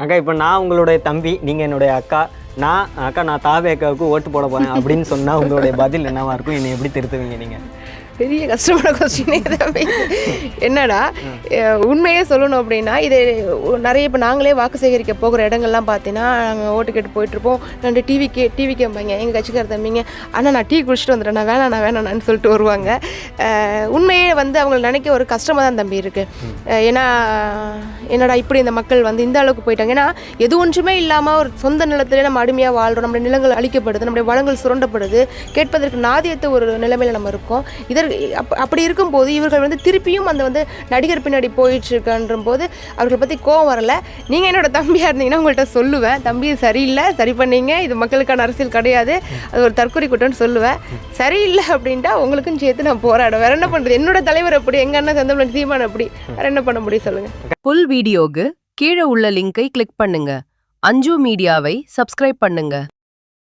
அக்கா இப்போ நான் உங்களுடைய தம்பி, நீங்கள் என்னுடைய அக்கா. நான் தாவேக்காவுக்கு ஓட்டு போட போகிறேன் அப்படின்னு சொன்னால் உங்களுடைய பதில் என்னவா இருக்கும்? என்னை எப்படி திருத்துவீங்க நீங்கள்? பெரிய கஷ்டமான கொஸ்டினே தம்பி. என்னடா உண்மையே சொல்லணும் அப்படின்னா, இது நிறைய இப்போ நாங்களே வாக்கு சேகரிக்க போகிற இடங்கள்லாம் பார்த்தீங்கன்னா, நாங்கள் ஓட்டு கேட்டு போயிட்டுருப்போம். ரெண்டு டிவி கேட்பாங்க எங்கள் கட்சிக்கார தம்பிங்க, ஆனால் நான் டீ குடிச்சிட்டு வந்துட்டேன், நான் வேணான்னு சொல்லிட்டு வருவாங்க. உண்மையே வந்து அவங்க நினைக்க ஒரு கஷ்டமாக தான் தம்பி இருக்குது. ஏன்னா என்னடா இப்படி இந்த மக்கள் வந்து இந்த அளவுக்கு போயிட்டாங்க. ஏன்னா எது ஒன்றுமே இல்லாமல் ஒரு சொந்த நிலத்திலே நம்ம அடிமையாக வாழ்கிறோம், நம்முடைய நிலங்கள் அழிக்கப்படுது, நம்முடைய வளங்கள் சுரண்டப்படுது, கேட்பதற்கு நாதியத்தை ஒரு நிலைமையில் நம்ம இருக்கோம். அப்படி இருக்கும்போது இவர்கள் வந்து திருப்பியும் அந்த வந்து நடிகர் பின்னாடி போயிட்டு இருக்கின்ற போது அவர்களை பற்றி கோவம் வரல. நீங்கள் என்னோட தம்பியாக இருந்தீங்கன்னா உங்கள்கிட்ட சொல்லுவேன், தம்பி சரியில்லை, சரி பண்ணீங்க, இது மக்களுக்கான அரசியல் கிடையாது, அது ஒரு தற்கொலை கூட்டம்னு சொல்லுவேன். சரியில்லை அப்படின்ட்டா உங்களுக்கும் சேர்த்து நான் போராடுவேன். வேற என்ன பண்ணுறது? என்னோட தலைவர் அப்படி, எங்கள் அண்ணன் செந்தமிழன் சீமான் அப்படி, வேற என்ன பண்ண முடியும் சொல்லுங்கள். ஃபுல் வீடியோக்கு கீழே உள்ள லிங்கை கிளிக் பண்ணுங்க. அஞ்சு மீடியாவை சப்ஸ்கிரைப் பண்ணுங்க.